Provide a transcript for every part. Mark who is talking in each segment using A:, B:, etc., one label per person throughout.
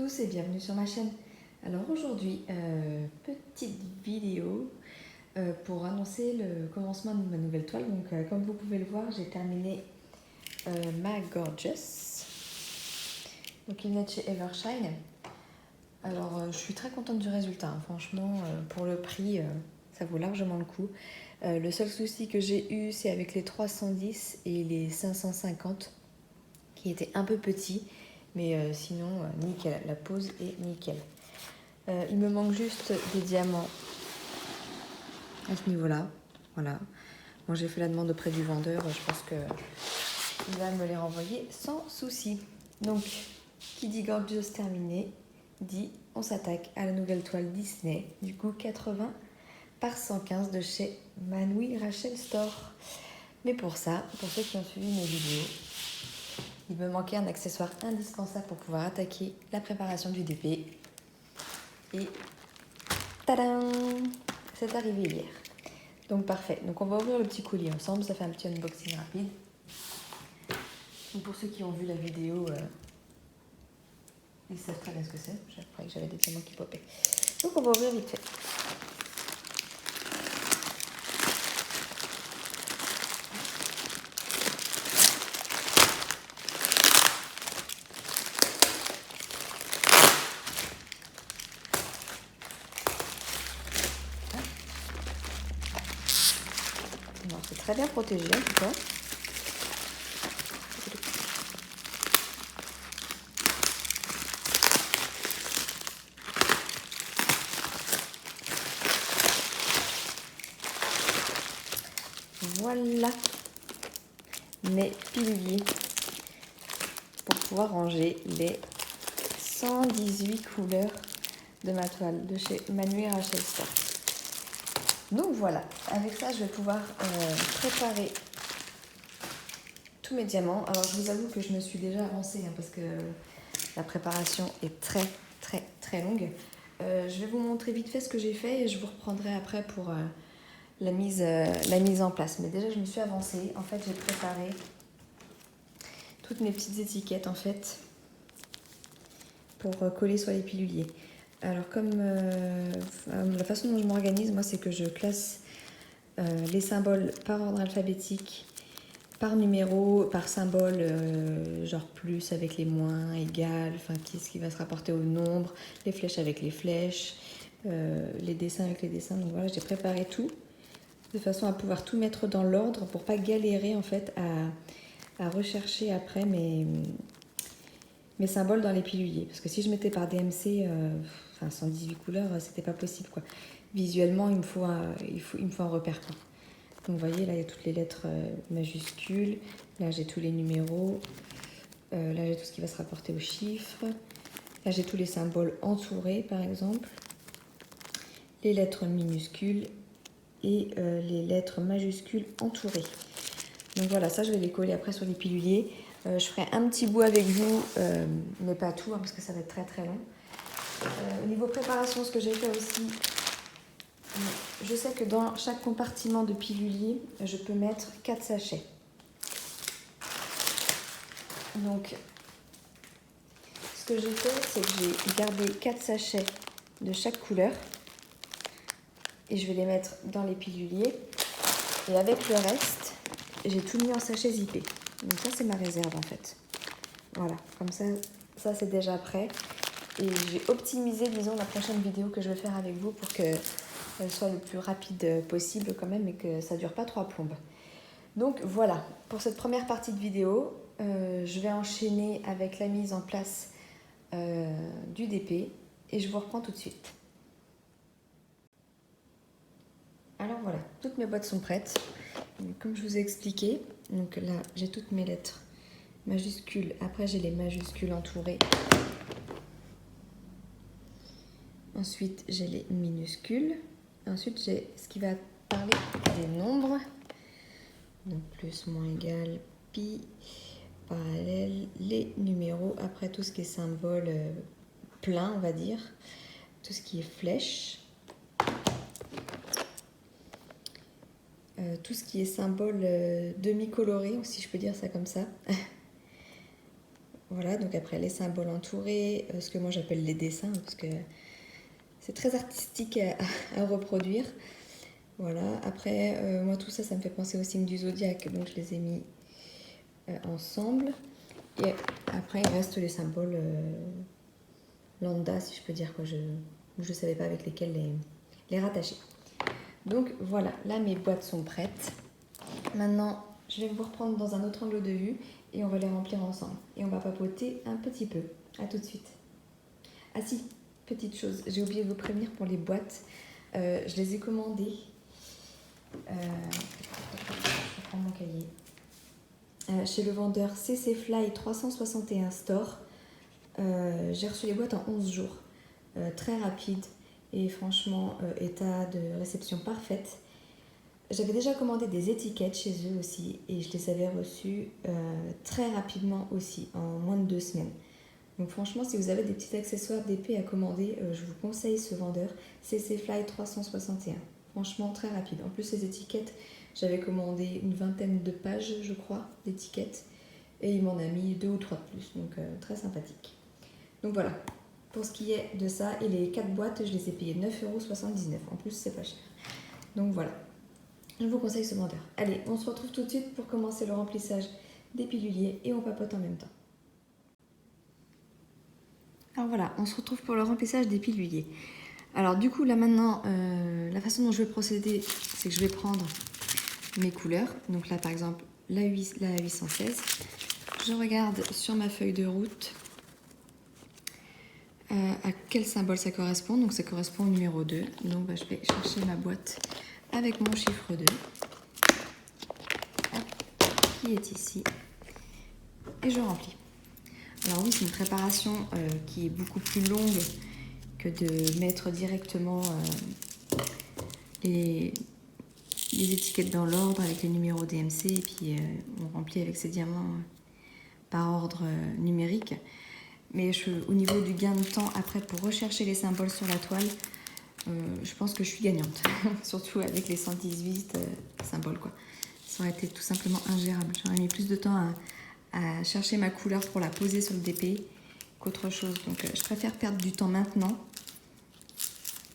A: tous et bienvenue sur ma chaîne. Alors aujourd'hui, petite vidéo pour annoncer le commencement de ma nouvelle toile. Donc comme vous pouvez le voir, j'ai terminé ma Gorgeous. Donc il venait de chez Evershine. Alors je suis très contente du résultat, hein. Franchement pour le prix, ça vaut largement le coup. Le seul souci que j'ai eu, c'est avec les 310 et les 550 qui étaient un peu petits. Mais sinon, nickel, la pose est nickel. Il me manque juste des diamants à ce niveau-là. Voilà. Moi, j'ai fait la demande auprès du vendeur. Je pense qu'il va me les renvoyer sans souci. Donc, qui dit Gorgeous terminé, dit on s'attaque à la nouvelle toile Disney. Du coup, 80 par 115 de chez Manoui Rachel Store. Mais pour ça, pour ceux qui ont suivi mes vidéos, il me manquait un accessoire indispensable pour pouvoir attaquer la préparation du DP. Et tadam! C'est arrivé hier. Donc parfait. Donc on va ouvrir le petit colis ensemble. Ça fait un petit unboxing rapide. Donc pour ceux qui ont vu la vidéo, ils savent très bien ce que c'est. Je croyais que j'avais des diamants qui popaient. Donc on va ouvrir vite fait. Alors c'est très bien protégé en tout cas. Voilà mes piliers pour pouvoir ranger les 118 couleurs de ma toile de chez Manoui Rachel Store. Donc voilà, avec ça je vais pouvoir préparer tous mes diamants. Alors je vous avoue que je me suis déjà avancée parce que la préparation est très longue. Je vais vous montrer vite fait ce que j'ai fait et je vous reprendrai après pour la mise en place. Mais déjà je me suis avancée. En fait j'ai préparé toutes mes petites étiquettes en fait pour coller sur les piluliers. Alors comme la façon dont je m'organise, moi c'est que je classe les symboles par ordre alphabétique, par numéro, par symbole, genre plus avec les moins, égal, enfin ce qui va se rapporter au nombre, les flèches avec les flèches, les dessins avec les dessins. Donc voilà, j'ai préparé tout de façon à pouvoir tout mettre dans l'ordre pour pas galérer en fait à rechercher après mes symboles dans les piluliers. Parce que si je mettais par DMC, 118 couleurs, c'était pas possible quoi. Visuellement, il me faut un repère quoi. Donc vous voyez, là il y a toutes les lettres majuscules, là j'ai tous les numéros, là j'ai tout ce qui va se rapporter aux chiffres, là j'ai tous les symboles entourés par exemple, les lettres minuscules et les lettres majuscules entourées. Donc voilà, ça je vais les coller après sur les piluliers. Je ferai un petit bout avec vous, mais pas tout parce que ça va être très long. Au niveau préparation, ce que j'ai fait aussi, je sais que dans chaque compartiment de pilulier, je peux mettre 4 sachets. Donc, ce que j'ai fait, c'est que j'ai gardé 4 sachets de chaque couleur. Et je vais les mettre dans les piluliers. Et avec le reste, j'ai tout mis en sachet zippé. Donc ça, c'est ma réserve en fait. Voilà, comme ça c'est déjà prêt. Et j'ai optimisé, disons, la prochaine vidéo que je vais faire avec vous pour qu'elle soit le plus rapide possible quand même et que ça ne dure pas 3 plombes. Donc voilà, pour cette première partie de vidéo, je vais enchaîner avec la mise en place du DP et je vous reprends tout de suite. Alors voilà, toutes mes boîtes sont prêtes. Donc, comme je vous ai expliqué, donc là j'ai toutes mes lettres majuscules, après j'ai les majuscules entourées. Ensuite, j'ai les minuscules. Ensuite, j'ai ce qui va parler des nombres. Donc, plus, moins, égal, pi, parallèle, les numéros. Après, tout ce qui est symbole plein, on va dire. Tout ce qui est flèche. Tout ce qui est symbole demi-coloré, si je peux dire ça comme ça. Voilà, donc après les symboles entourés, ce que moi j'appelle les dessins, parce que c'est très artistique à reproduire. Voilà, après, moi tout ça, ça me fait penser au signe du zodiaque, donc je les ai mis ensemble. Et après, il reste les symboles lambda, si je peux dire, quoi. Je ne savais pas avec lesquels les rattacher. Donc voilà, là mes boîtes sont prêtes. Maintenant, je vais vous reprendre dans un autre angle de vue et on va les remplir ensemble. Et on va papoter un petit peu. À tout de suite. Ah si, petite chose, j'ai oublié de vous prévenir pour les boîtes. Je les ai commandées. Je prends mon cahier. Chez le vendeur CC Fly 361 Store. J'ai reçu les boîtes en 11 jours. Très rapide et franchement, état de réception parfaite. J'avais déjà commandé des étiquettes chez eux aussi et je les avais reçues très rapidement aussi, en moins de 2 semaines. Donc franchement, si vous avez des petits accessoires d'épée à commander, je vous conseille ce vendeur, CC Fly 361. Franchement, très rapide. En plus, les étiquettes, j'avais commandé une vingtaine de pages, je crois, d'étiquettes. Et il m'en a mis 2 ou 3 de plus, donc très sympathique. Donc voilà, pour ce qui est de ça, et les 4 boîtes, je les ai payées 9,79 €. En plus, c'est pas cher. Donc voilà. Je vous conseille ce vendeur. Allez, on se retrouve tout de suite pour commencer le remplissage des piluliers et on papote en même temps. Alors voilà, on se retrouve pour le remplissage des piluliers. Alors du coup, là maintenant, la façon dont je vais procéder, c'est que je vais prendre mes couleurs. Donc là, par exemple, la 816. Je regarde sur ma feuille de route à quel symbole ça correspond. Donc ça correspond au numéro 2. Donc je vais chercher ma boîte avec mon chiffre 2. Qui est ici. Et je remplis. Alors oui, c'est une préparation qui est beaucoup plus longue que de mettre directement les étiquettes dans l'ordre avec les numéros DMC et puis on remplit avec ces diamants par ordre numérique. Mais au niveau du gain de temps après pour rechercher les symboles sur la toile, je pense que je suis gagnante. Surtout avec les 118 symboles, quoi. Ça aurait été tout simplement ingérable. J'aurais mis plus de temps à chercher ma couleur pour la poser sur le DP qu'autre chose. Donc je préfère perdre du temps maintenant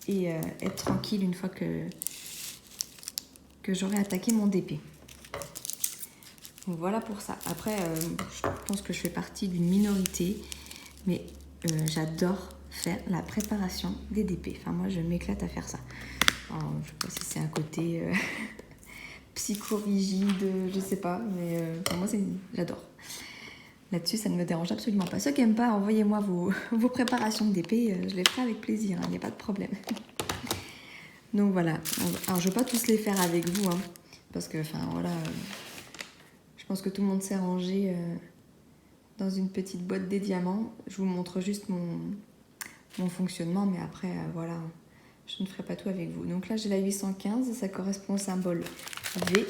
A: et être tranquille une fois que j'aurai attaqué mon DP. Donc voilà pour ça. Après, je pense que je fais partie d'une minorité, mais j'adore faire la préparation des DP. Enfin, moi, je m'éclate à faire ça. Alors, je ne sais pas si c'est un côté psychorigide, je sais pas, mais pour moi, j'adore. Là-dessus, ça ne me dérange absolument pas. Ceux qui n'aiment pas, envoyez-moi vos préparations de DP, je les ferai avec plaisir, il n'y a pas de problème. Donc voilà. Alors, je ne vais pas tous les faire avec vous, hein, parce que, enfin, voilà, je pense que tout le monde s'est rangé dans une petite boîte des diamants. Je vous montre juste mon fonctionnement, mais après, voilà, je ne ferai pas tout avec vous. Donc là, j'ai la 815, ça correspond au symbole V.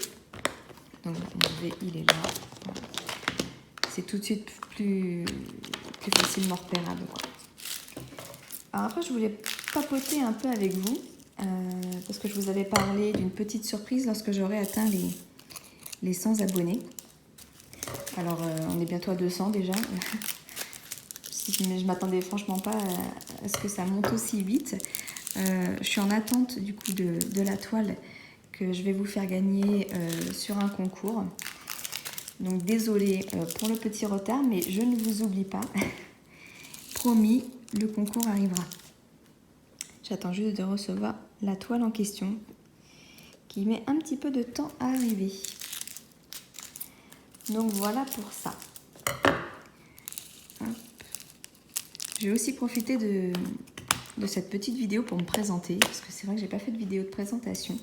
A: Donc mon V, il est là. Voilà. C'est tout de suite plus facilement repérable, quoi. Alors après, je voulais papoter un peu avec vous, parce que je vous avais parlé d'une petite surprise lorsque j'aurai atteint les 100 abonnés. Alors, on est bientôt à 200 déjà. Mais je m'attendais franchement pas à ce que ça monte aussi vite. Je suis en attente du coup de la toile que je vais vous faire gagner sur un concours. Donc désolée pour le petit retard, mais je ne vous oublie pas. Promis, le concours arrivera. J'attends juste de recevoir la toile en question, qui met un petit peu de temps à arriver. Donc voilà pour ça. Je vais aussi profiter de cette petite vidéo pour me présenter, parce que c'est vrai que j'ai pas fait de vidéo de présentation.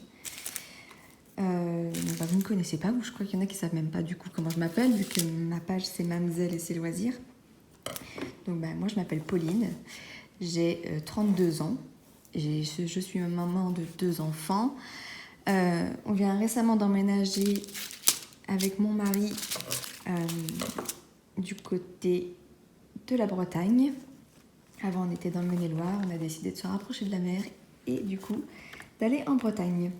A: Vous ne me connaissez pas, je crois qu'il y en a qui savent même pas du coup comment je m'appelle, vu que ma page c'est Mamzelle et ses loisirs. Donc moi je m'appelle Pauline, j'ai 32 ans, je suis maman de 2 enfants. On vient récemment d'emménager avec mon mari du côté de la Bretagne. Avant on était dans le Maine-et-Loire, on a décidé de se rapprocher de la mer et du coup d'aller en Bretagne.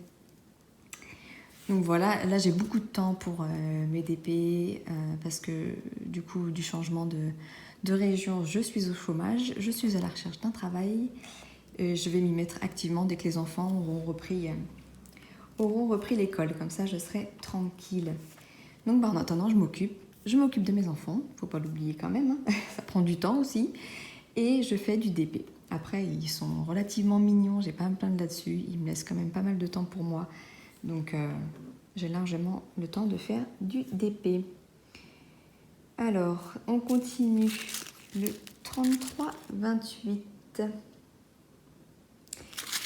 A: Donc voilà, là j'ai beaucoup de temps pour mes DP parce que du coup du changement de région, je suis au chômage, je suis à la recherche d'un travail. Je vais m'y mettre activement dès que les enfants auront repris l'école, comme ça je serai tranquille. Donc bah, en attendant je m'occupe de mes enfants, faut pas l'oublier quand même, hein. Ça prend du temps aussi, et je fais du DP. Après ils sont relativement mignons, j'ai pas à me plaindre là-dessus, ils me laissent quand même pas mal de temps pour moi, donc j'ai largement le temps de faire du DP. Alors on continue le 33-28.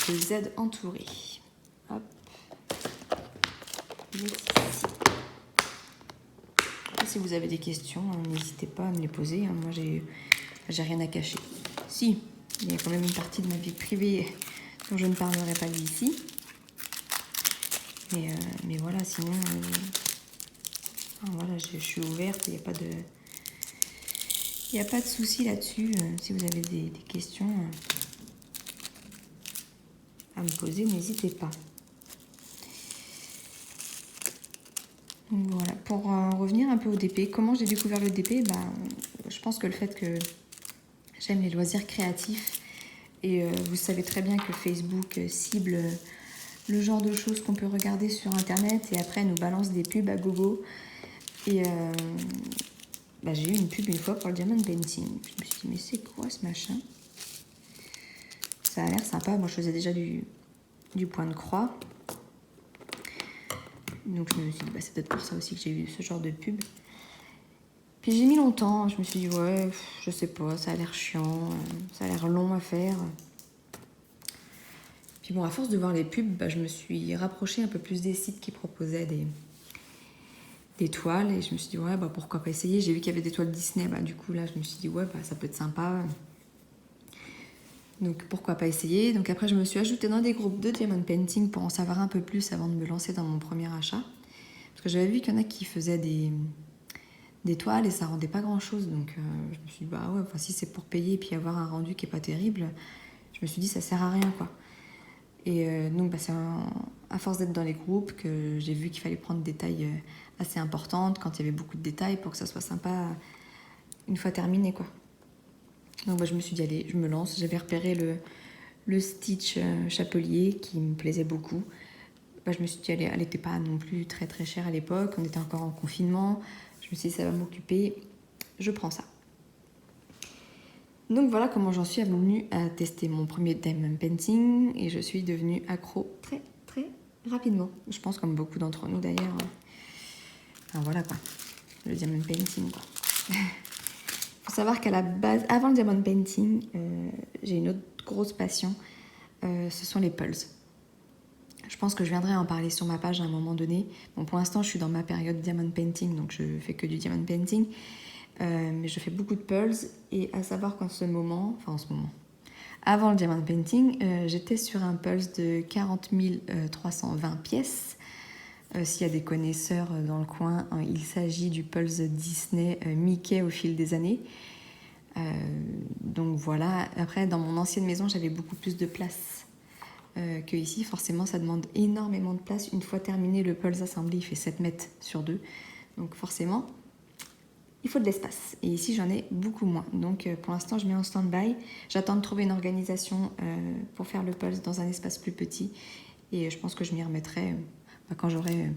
A: Le Z entouré. Hop. Si vous avez des questions, n'hésitez pas à me les poser. Moi, j'ai rien à cacher. Si, il y a quand même une partie de ma vie privée dont je ne parlerai pas ici. Mais voilà, sinon, voilà, je suis ouverte. Il n'y a pas de souci là-dessus. Si vous avez des questions à me poser, n'hésitez pas. Voilà, pour revenir un peu au DP, comment j'ai découvert le DP, je pense que le fait que j'aime les loisirs créatifs et vous savez très bien que Facebook cible le genre de choses qu'on peut regarder sur internet et après nous balance des pubs à gogo. Et j'ai eu une pub une fois pour le diamond painting. Je me suis dit mais c'est quoi ce machin? Ça a l'air sympa, moi je faisais déjà du point de croix. Donc je me suis dit c'est peut-être pour ça aussi que j'ai eu ce genre de pub. Puis j'ai mis longtemps, je me suis dit ouais, je sais pas, ça a l'air chiant, ça a l'air long à faire. Puis bon, à force de voir les pubs, je me suis rapprochée un peu plus des sites qui proposaient des toiles et je me suis dit ouais, pourquoi pas essayer. J'ai vu qu'il y avait des toiles Disney, du coup là je me suis dit ouais, ça peut être sympa. Donc pourquoi pas essayer. Donc après je me suis ajoutée dans des groupes de diamond painting pour en savoir un peu plus avant de me lancer dans mon premier achat. Parce que j'avais vu qu'il y en a qui faisaient des toiles et ça rendait pas grand chose. Donc je me suis dit si c'est pour payer et puis avoir un rendu qui est pas terrible, je me suis dit ça sert à rien quoi. Et donc c'est à force d'être dans les groupes que j'ai vu qu'il fallait prendre des tailles assez importantes quand il y avait beaucoup de détails pour que ça soit sympa une fois terminé quoi. Donc je me suis dit allez, je me lance. J'avais repéré le Stitch Chapelier qui me plaisait beaucoup. Je me suis dit elle n'était pas non plus très très chère à l'époque, on était encore en confinement. Je me suis dit ça va m'occuper, je prends ça. Donc voilà comment j'en suis venue à tester mon premier diamond painting et je suis devenue accro très très rapidement. Je pense comme beaucoup d'entre nous d'ailleurs. Voilà quoi, le diamond painting quoi. Faut savoir qu'à la base, avant le diamond painting, j'ai une autre grosse passion, ce sont les pulls. Je pense que je viendrai en parler sur ma page à un moment donné. Bon, pour l'instant, je suis dans ma période diamond painting, donc je fais que du diamond painting. Mais je fais beaucoup de pulls et à savoir qu'en ce moment, avant le diamond painting, j'étais sur un pulse de 40 320 pièces. S'il y a des connaisseurs dans le coin, il s'agit du pulse Disney Mickey au fil des années. Donc voilà, après dans mon ancienne maison, j'avais beaucoup plus de place que ici. Forcément, ça demande énormément de place. Une fois terminé, le pulse assemblé, il fait 7 mètres sur 2. Donc forcément, il faut de l'espace. Et ici, j'en ai beaucoup moins. Donc, pour l'instant, je mets en stand-by. J'attends de trouver une organisation pour faire le pulse dans un espace plus petit. Et je pense que je m'y remettrai quand j'aurai...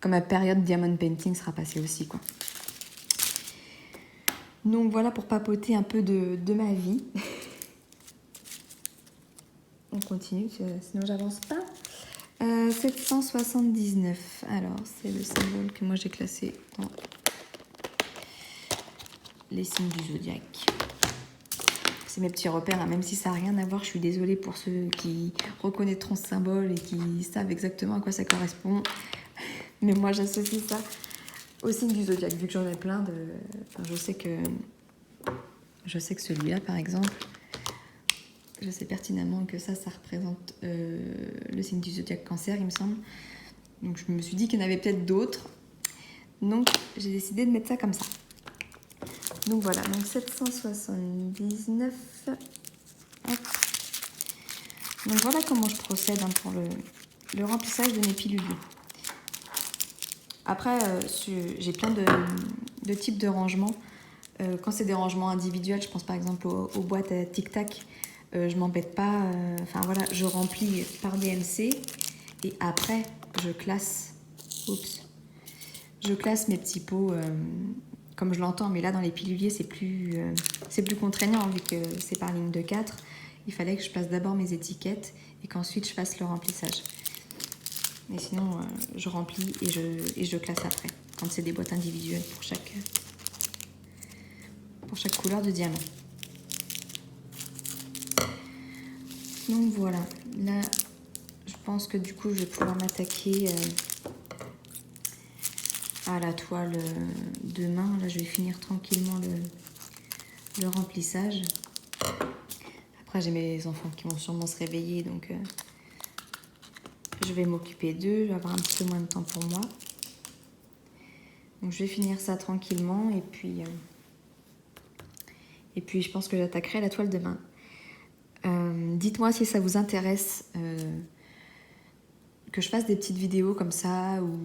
A: quand ma période diamond painting sera passée aussi, quoi. Donc, voilà pour papoter un peu de ma vie. On continue, sinon j'avance pas. 779. Alors, c'est le symbole que moi j'ai classé dans les signes du zodiaque. C'est mes petits repères, même si ça n'a rien à voir. Je suis désolée pour ceux qui reconnaîtront ce symbole et qui savent exactement à quoi ça correspond. Mais moi, j'associe ça au signe du zodiaque, vu que j'en ai plein de... je sais que celui-là, par exemple, je sais pertinemment que ça représente le signe du zodiaque Cancer, il me semble. Donc, je me suis dit qu'il y en avait peut-être d'autres. Donc, j'ai décidé de mettre ça comme ça. Donc voilà, donc 779. Hop. Donc voilà comment je procède pour le remplissage de mes pilules. Après, j'ai plein de types de rangements. Quand c'est des rangements individuels, je pense par exemple aux boîtes à tic-tac, je m'embête pas. Enfin voilà, je remplis par DMC et après je classe. Oups. Je classe mes petits pots comme je l'entends, mais là dans les piluliers c'est plus contraignant vu que c'est par ligne de 4. Il fallait que je passe d'abord mes étiquettes et qu'ensuite je fasse le remplissage. Mais sinon, je remplis et je classe après, quand c'est des boîtes individuelles pour chaque couleur de diamant. Donc voilà, là, je pense que du coup, je vais pouvoir m'attaquer à la toile demain. Là, je vais finir tranquillement le remplissage. Après, j'ai mes enfants qui vont sûrement se réveiller, donc je vais m'occuper d'eux. Je vais avoir un petit peu moins de temps pour moi. Donc je vais finir ça tranquillement et puis je pense que j'attaquerai la toile demain. Dites-moi si ça vous intéresse que je fasse des petites vidéos comme ça où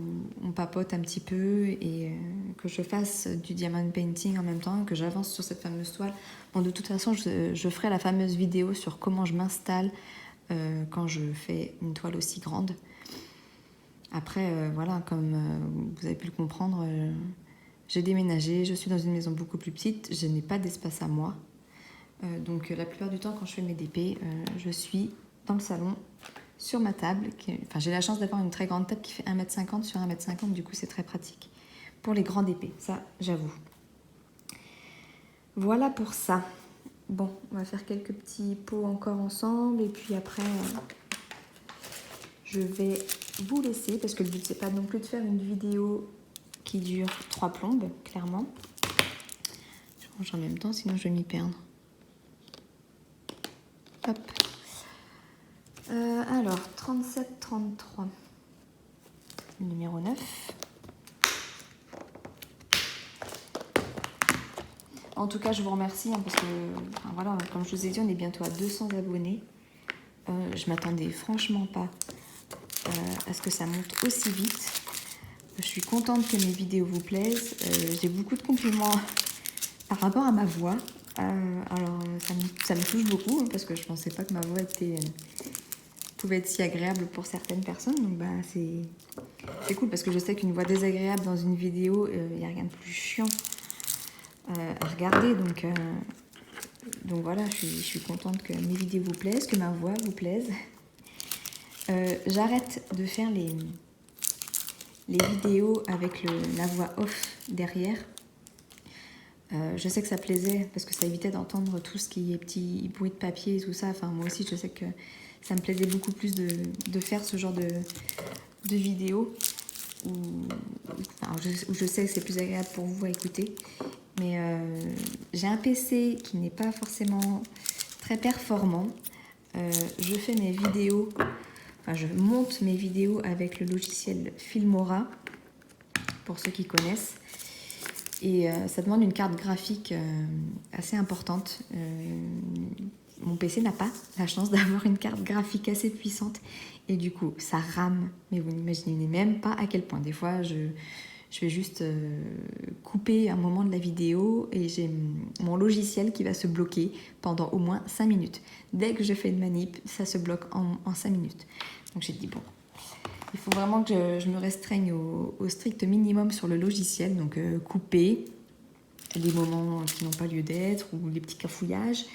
A: on papote un petit peu et que je fasse du diamond painting en même temps, que j'avance sur cette fameuse toile. Bon, de toute façon, je ferai la fameuse vidéo sur comment je m'installe quand je fais une toile aussi grande. Après, voilà, comme vous avez pu le comprendre, j'ai déménagé, je suis dans une maison beaucoup plus petite, je n'ai pas d'espace à moi. Donc la plupart du temps, quand je fais mes DP, je suis dans le salon, sur ma table. Enfin, j'ai la chance d'avoir une très grande table qui fait 1,50 m sur 1,50 m, du coup c'est très pratique. Pour les grands DP, ça j'avoue. Voilà pour ça. Bon, on va faire quelques petits pots encore ensemble et puis après... je vais vous laisser parce que le but c'est pas non plus de faire une vidéo qui dure 3 plombes, clairement. Je range en même temps, sinon je vais m'y perdre. Hop. Alors, 37-33, numéro 9. En tout cas, je vous remercie parce que, enfin, voilà, comme je vous ai dit, on est bientôt à 200 abonnés. Je m'attendais franchement pas à ce que ça monte aussi vite. Je suis contente que mes vidéos vous plaisent. J'ai beaucoup de compliments par rapport à ma voix. Alors, ça me touche beaucoup parce que je pensais pas que ma voix pouvait être si agréable pour certaines personnes. Donc, bah, c'est cool parce que je sais qu'une voix désagréable dans une vidéo, il n'y a rien de plus chiant à regarder. Donc voilà, je suis contente que mes vidéos vous plaisent, que ma voix vous plaise. J'arrête de faire les vidéos avec la voix off derrière. Je sais que ça plaisait parce que ça évitait d'entendre tout ce qui est petit bruit de papier et tout ça. Enfin, moi aussi, je sais que ça me plaisait beaucoup plus de faire ce genre de vidéos où je sais que c'est plus agréable pour vous à écouter. Mais j'ai un PC qui n'est pas forcément très performant. Je fais mes vidéos, enfin je monte mes vidéos avec le logiciel Filmora, pour ceux qui connaissent. Et ça demande une carte graphique assez importante. Mon PC n'a pas la chance d'avoir une carte graphique assez puissante. Et du coup, ça rame. Mais vous n'imaginez même pas à quel point. Des fois, je vais juste couper un moment de la vidéo et j'ai mon logiciel qui va se bloquer pendant au moins 5 minutes. Dès que je fais une manip, ça se bloque en 5 minutes. Donc j'ai dit, bon, il faut vraiment que je me restreigne au strict minimum sur le logiciel. Donc couper les moments qui n'ont pas lieu d'être ou les petits cafouillages.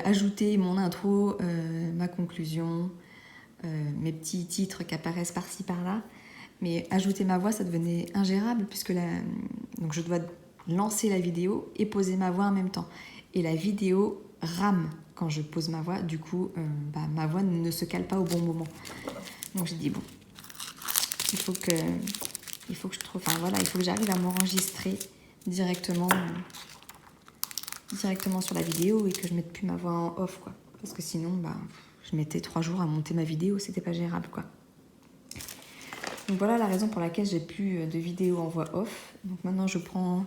A: Ajouter mon intro, ma conclusion, mes petits titres qui apparaissent par-ci par-là. Mais ajouter ma voix, ça devenait ingérable puisque donc je dois lancer la vidéo et poser ma voix en même temps. Et la vidéo rame quand je pose ma voix. Du coup, ma voix ne se cale pas au bon moment. Donc j'ai dit bon, il faut que je trouve, enfin voilà, il faut que j'arrive à m'enregistrer directement sur la vidéo et que je mette plus ma voix en off, quoi. Parce que sinon, je mettais 3 jours à monter ma vidéo, c'était pas gérable, quoi. Donc voilà la raison pour laquelle j'ai plus de vidéos en voix off. Donc maintenant je prends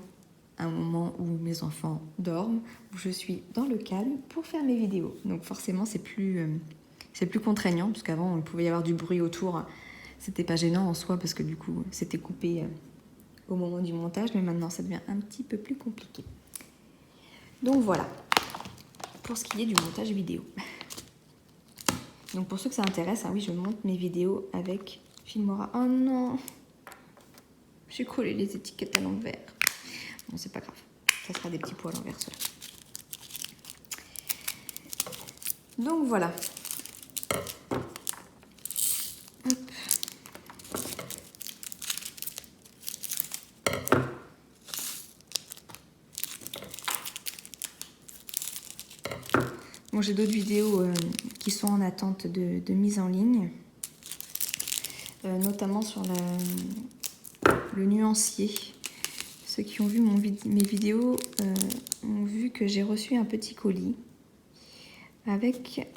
A: un moment où mes enfants dorment, où je suis dans le calme pour faire mes vidéos. Donc forcément c'est plus contraignant, parce qu'avant il pouvait y avoir du bruit autour C'était pas gênant en soi parce que du coup c'était coupé au moment du montage, mais maintenant ça devient un petit peu plus compliqué. Donc voilà, pour ce qui est du montage vidéo. Donc pour ceux que ça intéresse, ah oui, je monte mes vidéos avec Filmora. Oh non, j'ai collé les étiquettes à l'envers. Bon, c'est pas grave, ça sera des petits pots à l'envers ceux-là. Donc voilà. Hop. Bon, j'ai d'autres vidéos qui sont en attente de mise en ligne, notamment sur le nuancier. Ceux qui ont vu mes vidéos ont vu que j'ai reçu un petit colis avec,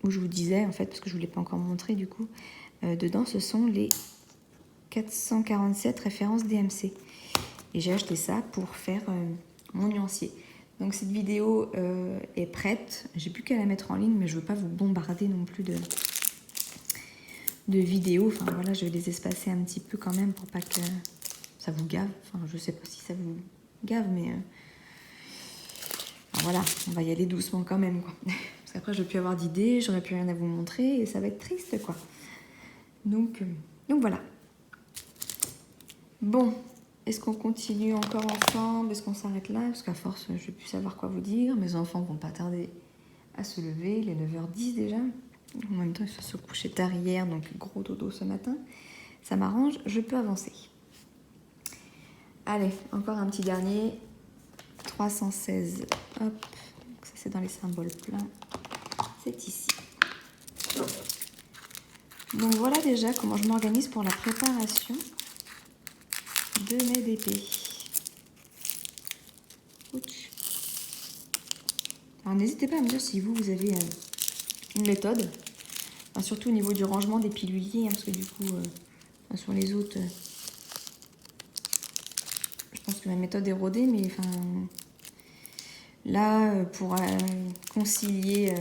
A: où je vous disais en fait, parce que je ne vous l'ai pas encore montré du coup, dedans ce sont les 447 références DMC. Et j'ai acheté ça pour faire mon nuancier. Donc cette vidéo est prête, j'ai plus qu'à la mettre en ligne, mais je veux pas vous bombarder non plus de vidéos. Enfin voilà, je vais les espacer un petit peu quand même pour pas que ça vous gave. Enfin je sais pas si ça vous gave, mais enfin, voilà, on va y aller doucement quand même, quoi. Parce qu'après je vais plus avoir d'idées, j'aurai plus rien à vous montrer et ça va être triste, quoi. Donc voilà. Bon. Est-ce qu'on continue encore ensemble? Est-ce qu'on s'arrête là? Parce qu'à force, je ne vais plus savoir quoi vous dire. Mes enfants vont pas tarder à se lever. Il est 9h10 déjà. En même temps, ils se sont couchés tard hier, donc gros dodo ce matin. Ça m'arrange, je peux avancer. Allez, encore un petit dernier. 316. Hop. Ça, c'est dans les symboles pleins. C'est ici. Donc voilà déjà comment je m'organise pour la préparation de mes DP. Ouch. Alors n'hésitez pas à me dire si vous avez une méthode, enfin, surtout au niveau du rangement des piluliers, hein, parce que du coup, sur les autres, je pense que ma méthode est rodée, mais enfin, là, pour concilier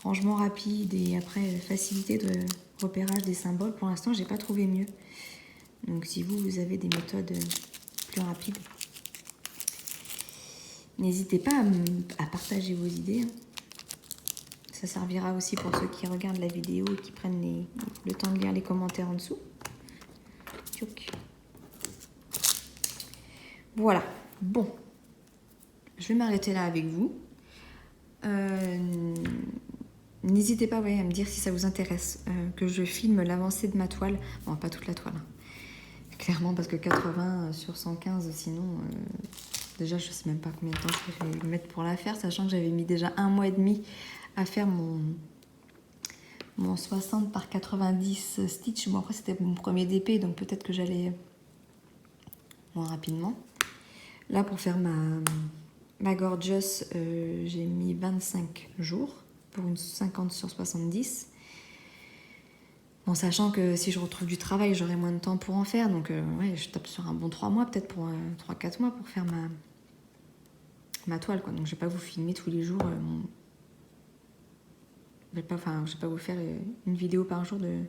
A: rangement rapide et après facilité de repérage des symboles, pour l'instant, j'ai pas trouvé mieux. Donc si vous avez des méthodes plus rapides, n'hésitez pas à partager vos idées. Ça servira aussi pour ceux qui regardent la vidéo et qui prennent le temps de lire les commentaires en dessous. Voilà. Bon. Je vais m'arrêter là avec vous. N'hésitez pas à me dire si ça vous intéresse que je filme l'avancée de ma toile. Bon, pas toute la toile. Hein. Clairement, parce que 80 sur 115, sinon... déjà, je sais même pas combien de temps je vais mettre pour la faire, sachant que j'avais mis déjà 1 mois et demi à faire mon 60 par 90 stitch. Bon, après, c'était mon premier DP, donc peut-être que j'allais moins rapidement. Là, pour faire ma Gorgeous, j'ai mis 25 jours pour une 50 sur 70. Bon, sachant que si je retrouve du travail, j'aurai moins de temps pour en faire. Donc, ouais, je tape sur un bon 3 mois, peut-être pour 3-4 mois pour faire ma toile, quoi. Donc, je vais pas vous filmer tous les jours. Je vais pas vous faire une vidéo par jour de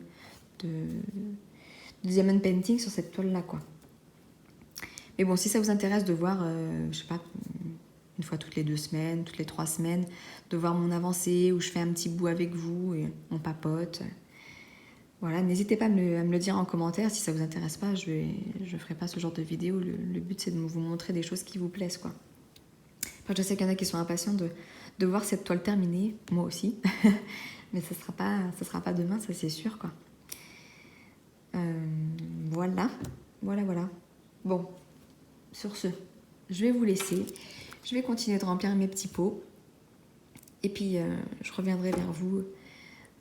A: diamond painting sur cette toile-là, quoi. Mais bon, si ça vous intéresse de voir, je sais pas, une fois toutes les 2 semaines, toutes les 3 semaines, de voir mon avancée, où je fais un petit bout avec vous et on papote. Voilà, n'hésitez pas à me le dire en commentaire. Si ça vous intéresse pas, je ferai pas ce genre de vidéo. Le but, c'est de vous montrer des choses qui vous plaisent, quoi. Enfin, je sais qu'il y en a qui sont impatients de voir cette toile terminée, moi aussi. Mais ça sera pas demain, ça c'est sûr, quoi. Voilà. Bon, sur ce, je vais vous laisser. Je vais continuer de remplir mes petits pots. Et puis, je reviendrai vers vous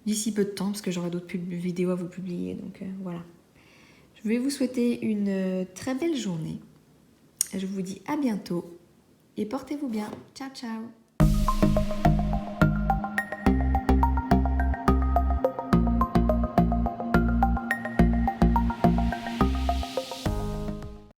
A: d'ici peu de temps, parce que j'aurai d'autres vidéos à vous publier. Donc, voilà. Je vais vous souhaiter une très belle journée. Je vous dis à bientôt. Et portez-vous bien. Ciao, ciao.